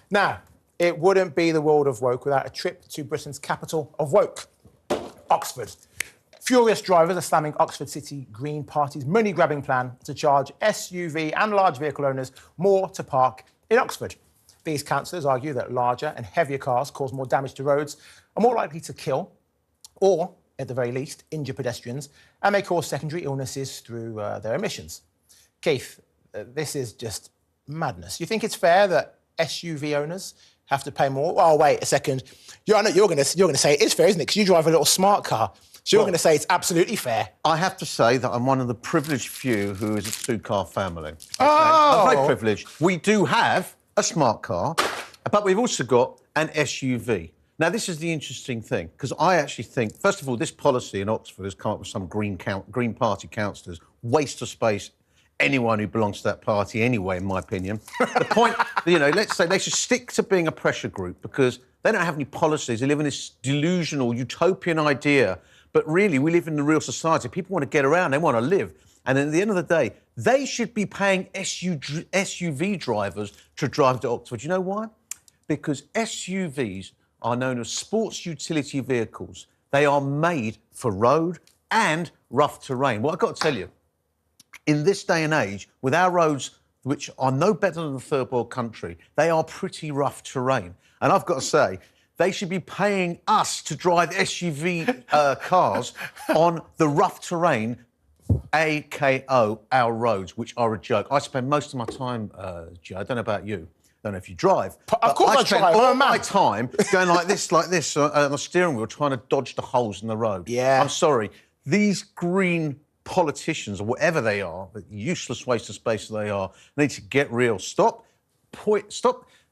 Now, it wouldn't be the world of woke without a trip to Britain's capital of woke, Oxford. Furious drivers are slamming Oxford City Green Party's money-grabbing plan to charge SUV and large vehicle owners more to park in Oxford. These councillors argue that larger and heavier cars cause more damage to roads, are more likely to kill, or, at the very least, injure pedestrians, and may cause secondary illnesses through their emissions. Keith, this is just madness. You think it's fair that SUV owners have to pay more? Oh, wait a second. You're going to say it is fair, isn't it? Because you drive a little smart car. So you're going to say it's absolutely fair. I have to say that I'm one of the privileged few who is a two-car family. Okay? Oh! I'm very privileged. We do have a smart car, but we've also got an SUV. Now, this is the interesting thing, because I actually think, first of all, this policy in Oxford has come up with some Green Party councillors, waste of space, anyone who belongs to that party anyway, in my opinion. The point, let's say they should stick to being a pressure group because they don't have any policies. They live in this delusional, utopian idea. But really, we live in the real society. People want to get around, they want to live. And at the end of the day, they should be paying SUV drivers to drive to Oxford. You know why? Because SUVs are known as sports utility vehicles. They are made for road and rough terrain. Well, I've got to tell you, in this day and age, with our roads, which are no better than the third world country, they are pretty rough terrain. And I've got to say, they should be paying us to drive SUV cars on the rough terrain, AKO, our roads, which are a joke. I spend most of my time, Joe, I don't know about you, I don't know if you drive. Of course I spend drive. all my time going like this, on the steering wheel, trying to dodge the holes in the road. Yeah. I'm sorry. These green politicians, or whatever they are, the useless waste of space they are, need to get real. Stop,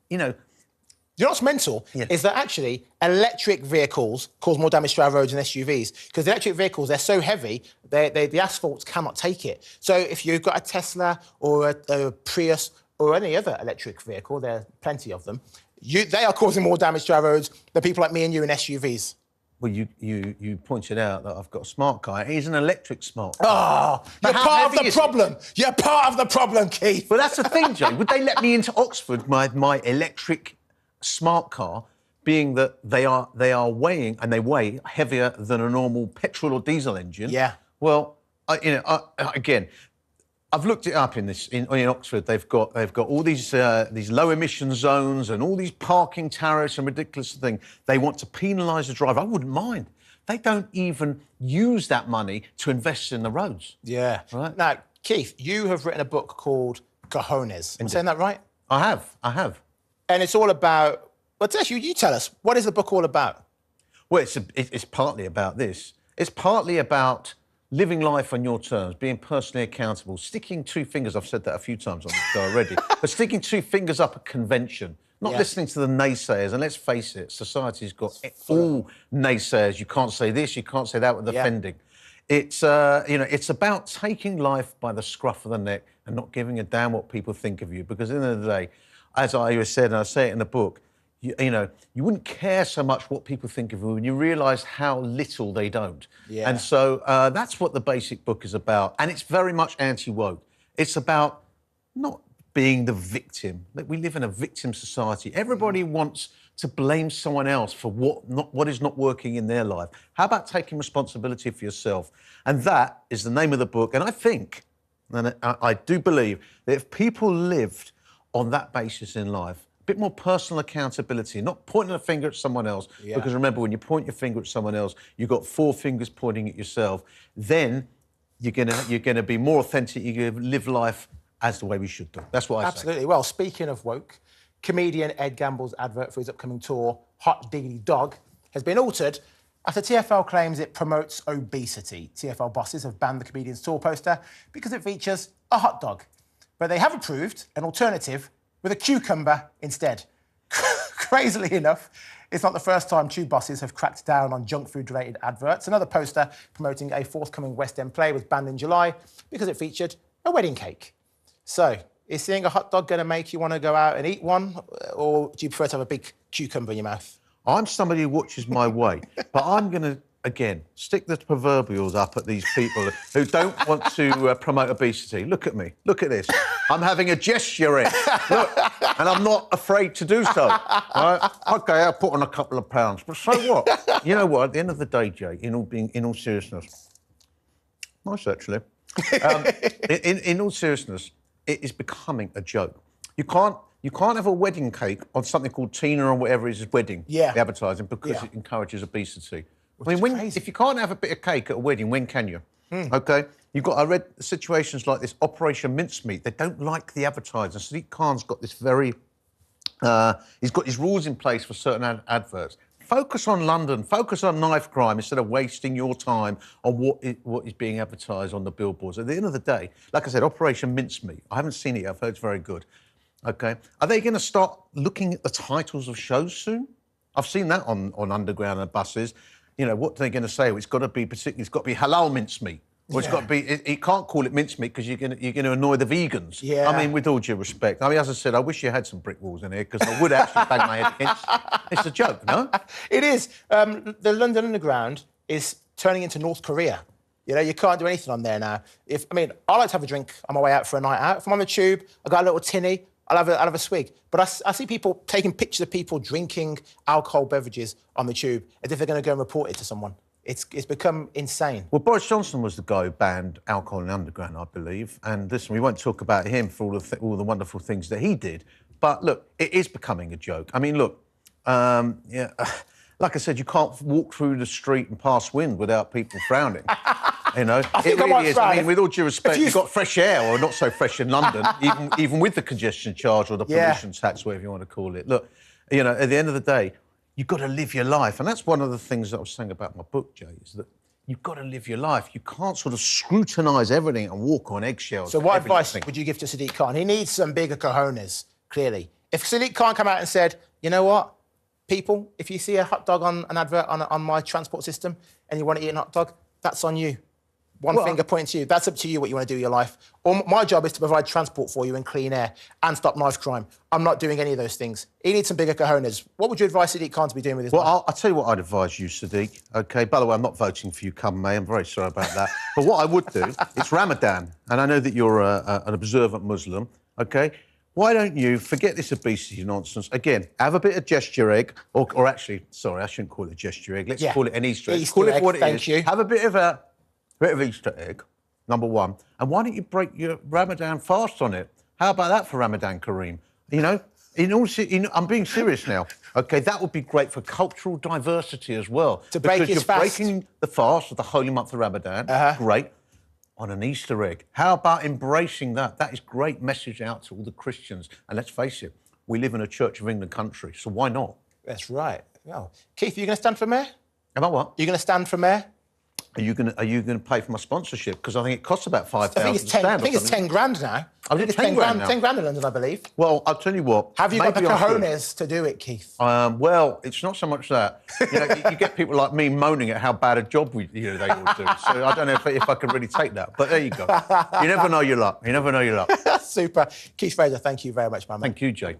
You know what's mental is that actually electric vehicles cause more damage to our roads than SUVs because the electric vehicles, they're so heavy, the asphalt cannot take it. So if you've got a Tesla or a Prius or any other electric vehicle, there are plenty of them, they are causing more damage to our roads than people like me and you in SUVs. Well, you pointed out that I've got a smart car. It is an electric smart car. Oh, you're part of the problem. You're part of the problem, Keith. But that's the thing, Joe. Would they let me into Oxford, my electric smart car, being that they are weighing, and they weigh heavier than a normal petrol or diesel engine? Yeah. Well, again, I've looked it up in Oxford. They've got all these low emission zones and all these parking tariffs and ridiculous thing. They want to penalise the driver. I wouldn't mind. They don't even use that money to invest in the roads. Yeah. Right. Now, Keith, you have written a book called Cojones. Am I saying that right? I have. And it's all about... Well, Tesh, you tell us. What is the book all about? Well, it's partly about this. It's partly about living life on your terms, being personally accountable, sticking two fingers... I've said that a few times on the show already. But sticking two fingers up a convention, not listening to the naysayers. And let's face it, society's got all naysayers. You can't say this, you can't say that with offending. It's, it's about taking life by the scruff of the neck and not giving a damn what people think of you. Because at the end of the day, as I said, and I say it in the book, you wouldn't care so much what people think of you when you realise how little they don't. Yeah. And so that's what the basic book is about. And it's very much anti-woke. It's about not being the victim. We live in a victim society. Everybody wants to blame someone else for what is not working in their life. How about taking responsibility for yourself? And that is the name of the book. And I think, and I do believe, that if people lived on that basis in life, a bit more personal accountability, not pointing a finger at someone else, because remember, when you point your finger at someone else, you've got four fingers pointing at yourself, then you're gonna be more authentic, you're gonna live life as the way we should do. That's what I say. Absolutely. Well, speaking of woke, comedian Ed Gamble's advert for his upcoming tour, Hot Diggity Dog, has been altered after TfL claims it promotes obesity. TfL bosses have banned the comedian's tour poster because it features a hot dog. But they have approved an alternative with a cucumber instead. Crazily enough, it's not the first time tube bosses have cracked down on junk food-related adverts. Another poster promoting a forthcoming West End play was banned in July because it featured a wedding cake. So, is seeing a hot dog going to make you want to go out and eat one, or do you prefer to have a big cucumber in your mouth? I'm somebody who watches my weight, but I'm going to again, stick the proverbials up at these people who don't want to promote obesity. Look at me. Look at this. I'm having a gesture in. Look, and I'm not afraid to do so. Right? OK, I'll put on a couple of pounds, but so what? You know what? At the end of the day, Jay, in all seriousness, nice actually. In all seriousness, it is becoming a joke. You can't have a wedding cake on something called Tina or whatever is wedding advertising because it encourages obesity. If you can't have a bit of cake at a wedding, when can you? OK? I read situations like this, Operation Mincemeat. They don't like the advertising. Sadiq Khan's got this he's got his rules in place for certain adverts. Focus on London, focus on knife crime instead of wasting your time on what is being advertised on the billboards. At the end of the day, like I said, Operation Mincemeat. I haven't seen it yet. I've heard it's very good. OK? Are they going to start looking at the titles of shows soon? I've seen that on Underground and buses. You know, what are they going to say? Well, it's got to be halal mincemeat. Or it's got to be... You can't call it mincemeat because you're going to annoy the vegans. Yeah. I mean, with all due respect. I mean, as I said, I wish you had some brick walls in here because I would actually bang my head against... It's a joke, no? It is. The London Underground is turning into North Korea. You know, you can't do anything on there now. I like to have a drink on my way out for a night out. If I'm on the tube, I got a little tinny, I'll have a swig. But I see people taking pictures of people drinking alcohol beverages on the tube as if they're going to go and report it to someone. It's become insane. Well, Boris Johnson was the guy who banned alcohol in the Underground, I believe. And listen, we won't talk about him for all the wonderful things that he did. But look, it is becoming a joke. I mean, look, like I said, you can't walk through the street and pass wind without people frowning. You know, it really is. I mean, with all due respect, you've got fresh air, or not so fresh in London, even with the congestion charge or the pollution tax, whatever you want to call it. Look, you know, at the end of the day, you've got to live your life. And that's one of the things that I was saying about my book, Jay, is that you've got to live your life. You can't sort of scrutinise everything and walk on eggshells. So what advice would you give to Sadiq Khan? He needs some bigger cojones, clearly. If Sadiq Khan come out and said, you know what, people, if you see a hot dog on an advert on my transport system and you want to eat a hot dog, that's on you. One finger pointing to you. That's up to you what you want to do with your life. My job is to provide transport for you and clean air and stop knife crime. I'm not doing any of those things. He needs some bigger cojones. What would you advise Sadiq Khan to be doing with his life? Well, I'll tell you what I'd advise you, Sadiq. OK, by the way, I'm not voting for you come May. I'm very sorry about that. But what I would do, it's Ramadan, and I know that you're an observant Muslim, OK? Why don't you forget this obesity nonsense? Again, have a bit of gesture egg, or actually, sorry, I shouldn't call it a gesture egg. Let's call it an Easter egg. Call it what it is. Thank you. Have a bit of Easter egg, number one. And why don't you break your Ramadan fast on it? How about that for Ramadan, Kareem? You know, I'm being serious now. OK, that would be great for cultural diversity as well. To break his fast. Because you're breaking the fast of the holy month of Ramadan. Great. On an Easter egg. How about embracing that? That is great message out to all the Christians. And let's face it, we live in a Church of England country, so why not? That's right. Well, Keith, are you going to stand for mayor? About what? You're going to stand for mayor? Are you going to pay for my sponsorship? Because I think it costs about £5,000. I think it's 10 grand now. I think it's 10 grand now. 10 grand in London, I believe. Well, I'll tell you what. Have you got the cojones to do it, Keith? Well, it's not so much that. You know, you get people like me moaning at how bad a job they all do. So I don't know if I can really take that. But there you go. You never know your luck. You never know your luck. Super. Keith Fraser, thank you very much, my man. Thank you, Jay.